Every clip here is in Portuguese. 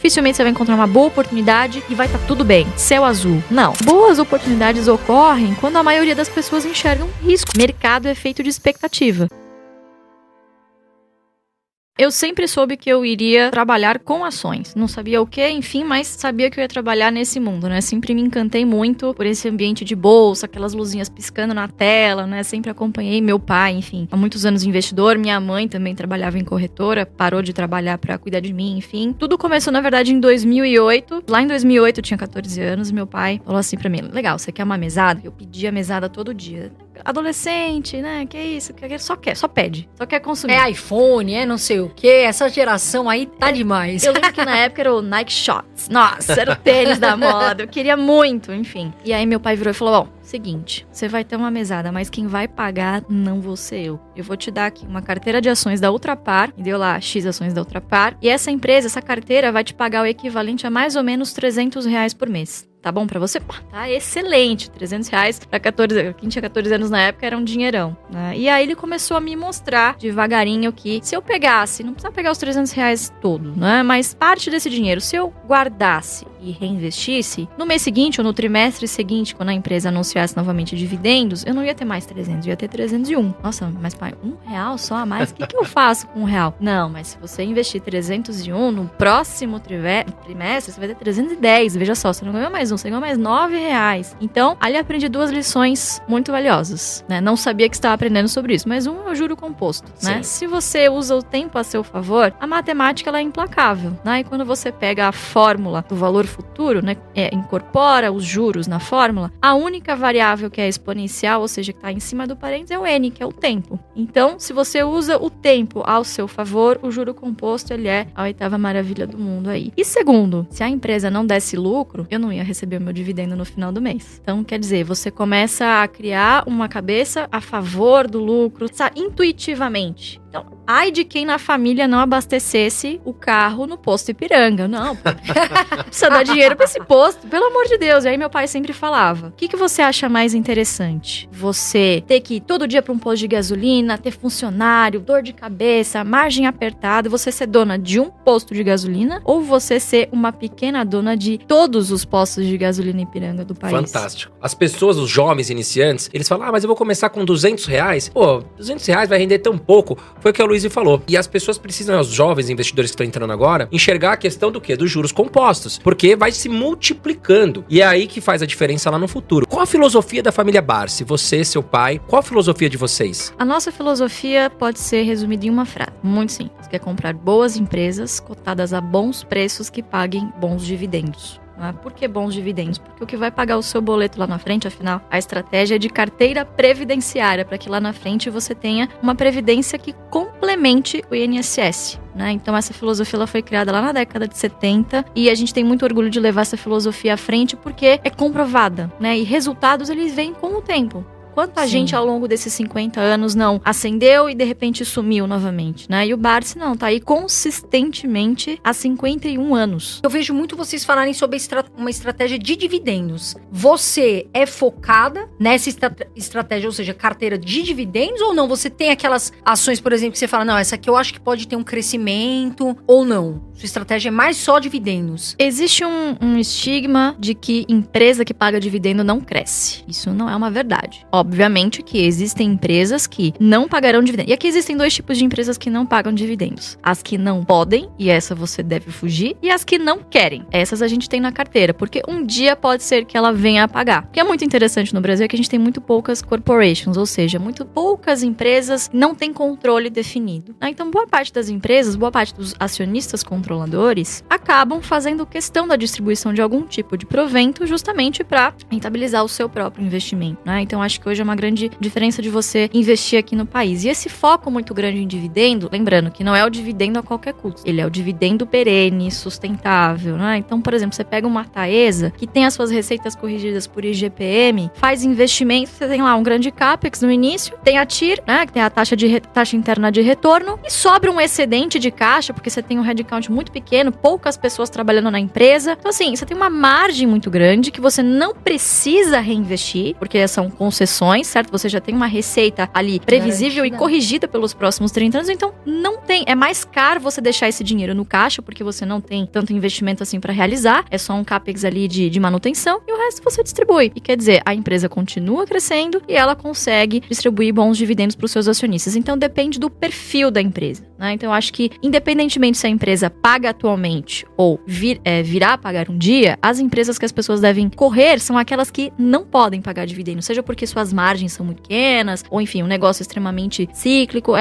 dificilmente você vai encontrar uma boa oportunidade e vai estar tudo bem, céu azul. Não. Boas oportunidades ocorrem quando a maioria das pessoas enxergam risco. Mercado é feito de expectativa. Eu sempre soube que eu iria trabalhar com ações. Não sabia o que, enfim, mas sabia que eu ia trabalhar nesse mundo, né? Sempre me encantei muito por esse ambiente de bolsa, aquelas luzinhas piscando na tela, né? Sempre acompanhei meu pai, enfim, há muitos anos investidor. Minha mãe também trabalhava em corretora, parou de trabalhar pra cuidar de mim, enfim. Tudo começou, na verdade, em 2008. Lá em 2008, eu tinha 14 anos, meu pai falou assim pra mim, legal, você quer uma mesada? Eu pedia mesada todo dia. Adolescente, né? Que isso? Só pede. Só quer consumir. É iPhone, é não sei o que. Essa geração aí tá demais. Eu lembro que na época era o Nike Shots. Nossa, era o tênis da moda. Eu queria muito, enfim. E aí meu pai virou e falou, bom, seguinte, você vai ter uma mesada, mas quem vai pagar não vou ser eu. Eu vou te dar aqui uma carteira de ações da Ultrapar, me deu lá X ações da Ultrapar, e essa empresa, essa carteira vai te pagar o equivalente a mais ou menos R$300 por mês. Tá bom pra você? Pá, tá excelente. R$300 pra 14... Quem tinha 14 anos na época era um dinheirão, né? E aí ele começou a me mostrar devagarinho que se eu pegasse, não precisa pegar os R$300 todos, né? Mas parte desse dinheiro, se eu guardasse e reinvestisse, no mês seguinte ou no trimestre seguinte, quando a empresa anunciasse novamente dividendos, eu não ia ter mais 300, eu ia ter 301. Nossa, mas pai, R$1 só a mais? O que eu faço com R$1? Não, mas se você investir 301, no próximo trimestre, você vai ter 310. Veja só, você não ganhou mais você ganhou mais R$9. Então, ali eu aprendi 2 lições muito valiosas, né? Não sabia que estava aprendendo sobre isso, mas é o juro composto, né? Se você usa o tempo a seu favor, a matemática ela é implacável, né? E quando você pega a fórmula do valor futuro, né? Incorpora os juros na fórmula, a única variável que é exponencial, ou seja, que está em cima do parênteses, é o N, que é o tempo. Então, se você usa o tempo ao seu favor, o juro composto, ele é a 8ª maravilha do mundo aí. E segundo, se a empresa não desse lucro, eu não ia receber o meu dividendo no final do mês. Então, quer dizer, você começa a criar uma cabeça a favor do lucro, sabe, intuitivamente. Então, ai de quem na família não abastecesse o carro no posto Ipiranga. Não, precisa dar dinheiro pra esse posto, pelo amor de Deus. E aí meu pai sempre falava, o que você acha mais interessante? Você ter que ir todo dia pra um posto de gasolina, ter funcionário, dor de cabeça, margem apertada, você ser dona de um posto de gasolina, ou você ser uma pequena dona de todos os postos de gasolina Ipiranga do país? Fantástico. As pessoas, os jovens iniciantes, eles falam, mas eu vou começar com R$200. Pô, R$200 vai render tão pouco. Foi o que a Luísa falou. E as pessoas precisam, os jovens investidores que estão entrando agora, enxergar a questão do quê? Dos juros compostos. Porque vai se multiplicando. E é aí que faz a diferença lá no futuro. Qual a filosofia da família Barsi? Você, seu pai, qual a filosofia de vocês? A nossa filosofia pode ser resumida em uma frase. Muito simples. Que é comprar boas empresas cotadas a bons preços que paguem bons dividendos. Por que bons dividendos? Porque o que vai pagar o seu boleto lá na frente, afinal, a estratégia é de carteira previdenciária, para que lá na frente você tenha uma previdência que complemente o INSS. Então essa filosofia ela foi criada lá na década de 70 e a gente tem muito orgulho de levar essa filosofia à frente porque é comprovada, né? E resultados eles vêm com o tempo. Quanta gente ao longo desses 50 anos não acendeu e de repente sumiu novamente, né? E o Barsi não, tá aí consistentemente há 51 anos. Eu vejo muito vocês falarem sobre uma estratégia de dividendos. Você é focada nessa estratégia, ou seja, carteira de dividendos ou não? Você tem aquelas ações, por exemplo, que você fala, não, essa aqui eu acho que pode ter um crescimento ou não? Sua estratégia é mais só dividendos. Existe um estigma de que empresa que paga dividendo não cresce. Isso não é uma verdade. Obviamente que existem empresas que não pagarão dividendos. E aqui existem 2 tipos de empresas que não pagam dividendos. As que não podem, e essa você deve fugir, e as que não querem. Essas a gente tem na carteira, porque um dia pode ser que ela venha a pagar. O que é muito interessante no Brasil é que a gente tem muito poucas corporations, ou seja, muito poucas empresas não têm controle definido. Então, boa parte das empresas, boa parte dos acionistas controladores, acabam fazendo questão da distribuição de algum tipo de provento justamente para rentabilizar o seu próprio investimento, né? Então, acho que hoje é uma grande diferença de você investir aqui no país. E esse foco muito grande em dividendo, lembrando que não é o dividendo a qualquer custo, ele é o dividendo perene, sustentável, né? Então, por exemplo, você pega uma Taesa, que tem as suas receitas corrigidas por IGPM, faz investimento, você tem lá um grande CAPEX no início, tem a TIR, né, que tem a taxa interna de retorno, e sobra um excedente de caixa, porque você tem um headcount muito pequeno, poucas pessoas trabalhando na empresa. Então, assim, você tem uma margem muito grande que você não precisa reinvestir, porque são concessões ações, certo? Você já tem uma receita ali previsível e Garantida. corrigida pelos próximos 30 anos, então não tem. É mais caro você deixar esse dinheiro no caixa, porque você não tem tanto investimento assim pra realizar, é só um capex ali de manutenção, e o resto você distribui. E quer dizer, a empresa continua crescendo e ela consegue distribuir bons dividendos pros seus acionistas. Então depende do perfil da empresa, né? Então eu acho que, independentemente se a empresa paga atualmente ou virá a pagar um dia, as empresas que as pessoas devem correr são aquelas que não podem pagar dividendos, seja porque suas margens são muito pequenas, ou enfim, um negócio extremamente cíclico.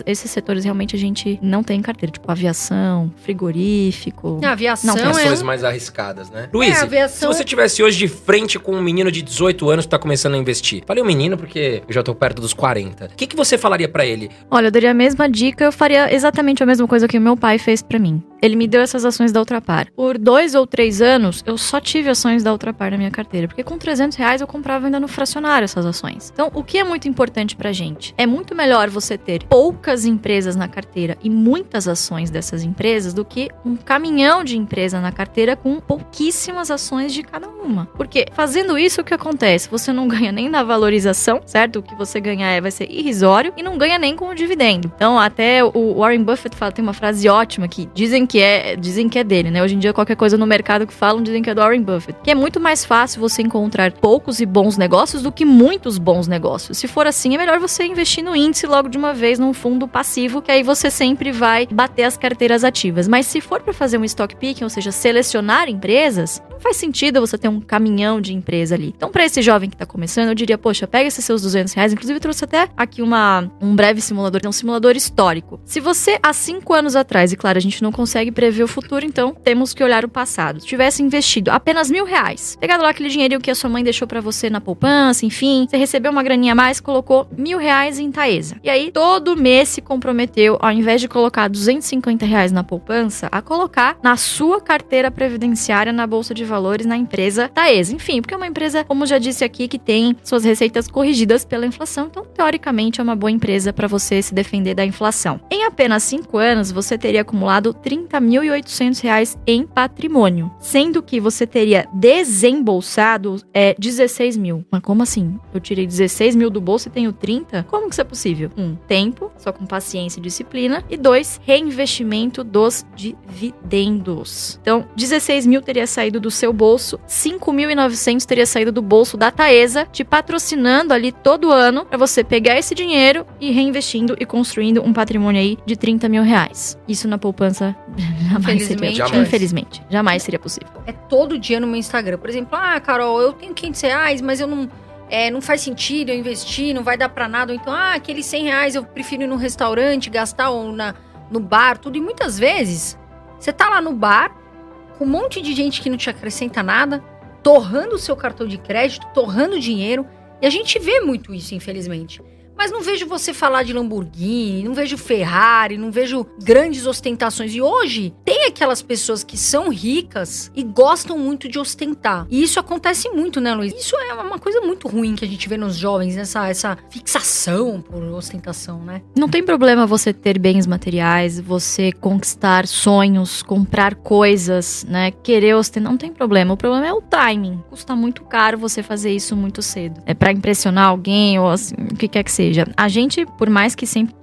Esses setores realmente a gente não tem em carteira, tipo aviação, frigorífico. A aviação Não, tem As é coisas mais arriscadas, né? Luiz, a aviação se você tivesse hoje de frente com um menino de 18 anos que tá começando a investir, falei um menino porque eu já tô perto dos 40, o que você falaria pra ele? Olha, eu daria a mesma dica, eu faria exatamente a mesma coisa que o meu pai fez pra mim. Ele me deu essas ações da Ultrapar. Por 2 ou 3 anos, eu só tive ações da Ultrapar na minha carteira, porque com R$300 eu comprava ainda no fracionário essas ações. Então, o que é muito importante pra gente? É muito melhor você ter poucas empresas na carteira e muitas ações dessas empresas do que um caminhão de empresa na carteira com pouquíssimas ações de cada uma. Porque fazendo isso, o que acontece? Você não ganha nem na valorização, certo? O que você ganhar vai ser irrisório e não ganha nem com o dividendo. Então, até o Warren Buffett tem uma frase ótima que dizem que é dele, né? Hoje em dia, qualquer coisa no mercado que falam, dizem que é do Warren Buffett. Que é muito mais fácil você encontrar poucos e bons negócios do que muitos bons negócios. Se for assim, é melhor você investir no índice logo de uma vez, num fundo passivo, que aí você sempre vai bater as carteiras ativas. Mas se for para fazer um stock picking, ou seja, selecionar empresas, não faz sentido você ter um caminhão de empresa ali. Então, para esse jovem que tá começando, eu diria, poxa, pega esses seus R$200. Inclusive, eu trouxe até aqui um breve simulador, um simulador histórico. Se você, há 5 anos atrás, e claro, a gente não consegue prever o futuro, então temos que olhar o passado, tivesse investido apenas R$1.000, pegado lá aquele dinheirinho que a sua mãe deixou pra você na poupança, enfim, você recebeu uma graninha a mais, colocou R$1.000 em Taesa. E aí, todo mês se comprometeu, ao invés de colocar R$250 na poupança, a colocar na sua carteira previdenciária na Bolsa de Valores, na empresa Taesa. Enfim, porque é uma empresa, como já disse aqui, que tem suas receitas corrigidas pela inflação, então, teoricamente, é uma boa empresa para você se defender da inflação. Em apenas 5 anos, você teria acumulado R$30.800 em patrimônio, sendo que você teria desembolsado 16 mil. Mas como assim? Eu tirei 16 mil do bolso e tenho 30? Como que isso é possível? 1, tempo, só com paciência e disciplina, e 2, reinvestimento dos dividendos. Então, 16 mil teria saído do seu bolso, 5.900 teria saído do bolso da Taesa, te patrocinando ali todo ano para você pegar esse dinheiro e reinvestindo e construindo um patrimônio aí de R$30 mil. Isso na poupança jamais seria. Infelizmente, jamais seria possível. É todo dia no meu Instagram. Por exemplo, Carol, eu tenho R$500, mas eu não faz sentido eu investir, não vai dar pra nada. Ou então, aqueles R$100 eu prefiro ir num restaurante, gastar ou no bar, tudo. E muitas vezes, você tá lá no bar, com um monte de gente que não te acrescenta nada, torrando o seu cartão de crédito, torrando dinheiro. E a gente vê muito isso, infelizmente. Mas não vejo você falar de Lamborghini, não vejo Ferrari, não vejo grandes ostentações. E hoje, tem aquelas pessoas que são ricas e gostam muito de ostentar. E isso acontece muito, né, Luiz? Isso é uma coisa muito ruim que a gente vê nos jovens, essa fixação por ostentação, né? Não tem problema você ter bens materiais, você conquistar sonhos, comprar coisas, né, querer ostentar, não tem problema. O problema é o timing. Custa muito caro você fazer isso muito cedo. É pra impressionar alguém ou assim, o que quer que seja. A gente, por mais que sempre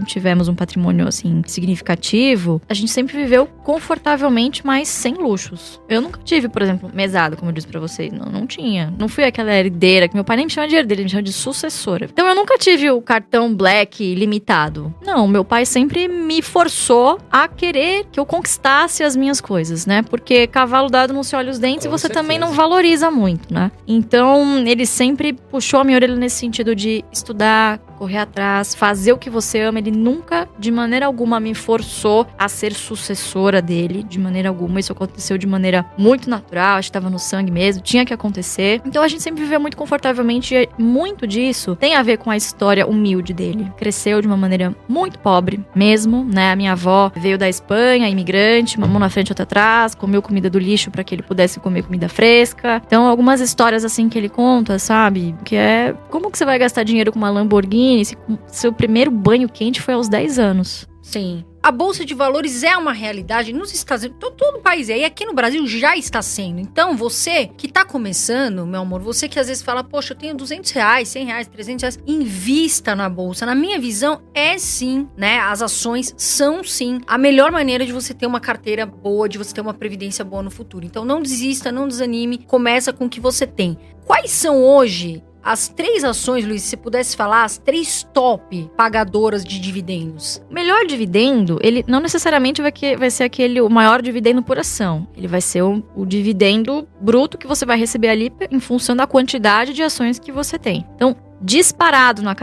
tivemos um patrimônio, assim, significativo, a gente sempre viveu confortavelmente, mas sem luxos. Eu nunca tive, por exemplo, mesada, como eu disse pra vocês. Não tinha. Não fui aquela herdeira, que meu pai nem me chama de herdeira, ele me chama de sucessora. Então eu nunca tive o cartão Black limitado. Não, meu pai sempre me forçou a querer que eu conquistasse as minhas coisas, né? Porque cavalo dado não se olha os dentes. Com e você certeza. Também não valoriza muito, né? Então ele sempre puxou a minha orelha nesse sentido de estudar, correr atrás, fazer o que você ama. Ele nunca, de maneira alguma, me forçou a ser sucessora dele, de maneira alguma. Isso aconteceu de maneira muito natural, acho que estava no sangue mesmo, tinha que acontecer. Então a gente sempre viveu muito confortavelmente e muito disso tem a ver com a história humilde dele. Cresceu de uma maneira muito pobre mesmo, né? A minha avó veio da Espanha, imigrante, uma mão na frente e outra atrás, comeu comida do lixo para que ele pudesse comer comida fresca. Então algumas histórias assim que ele conta, sabe? Que é, como que você vai gastar dinheiro com uma Lamborghini se seu primeiro banho quente foi aos 10 anos? Sim. a Bolsa de Valores é uma realidade nos Estados Unidos, todo o país é, e aqui no Brasil já está sendo. Então, você que tá começando, meu amor, você que às vezes fala, poxa, eu tenho R$200, R$100, R$300, invista na Bolsa. Na minha visão, é sim, né? As ações são sim a melhor maneira de você ter uma carteira boa, de você ter uma previdência boa no futuro. Então, não desista, não desanime, começa com o que você tem. Quais são hoje as 3 ações, Luiz, se você pudesse falar, as 3 top pagadoras de dividendos? O melhor dividendo, ele não necessariamente vai ser o maior dividendo por ação. Ele vai ser o dividendo bruto que você vai receber ali em função da quantidade de ações que você tem. Então, disparado na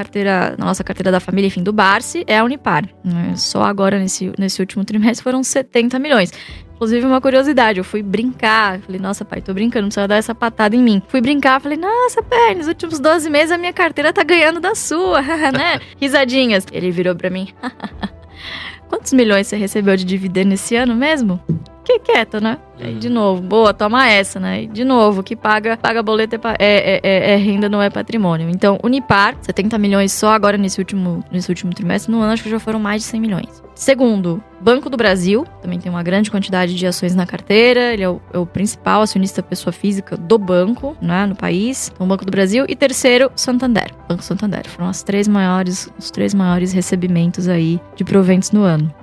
nossa carteira da família, enfim, do Barsi, é a Unipar. Só agora, nesse último trimestre, foram 70 milhões. Inclusive, uma curiosidade, eu fui brincar, falei, nossa, pai, tô brincando, não precisa dar essa patada em mim. Fui brincar, falei, nossa, pai, nos últimos 12 meses a minha carteira tá ganhando da sua, né? Risadinhas. Ele virou pra mim, quantos milhões você recebeu de dividendo esse ano mesmo? Fiquei quieta, né? Aí, de novo, boa, toma essa, né? E de novo, que paga boleto é renda, não é patrimônio. Então, Unipar, 70 milhões só agora nesse último trimestre. No ano, acho que já foram mais de 100 milhões. Segundo, Banco do Brasil, também tem uma grande quantidade de ações na carteira. Ele é o principal acionista pessoa física do banco, né, no país. Então, Banco do Brasil. E terceiro, Santander. Banco Santander. Foram os 3 maiores recebimentos aí de proventos no ano.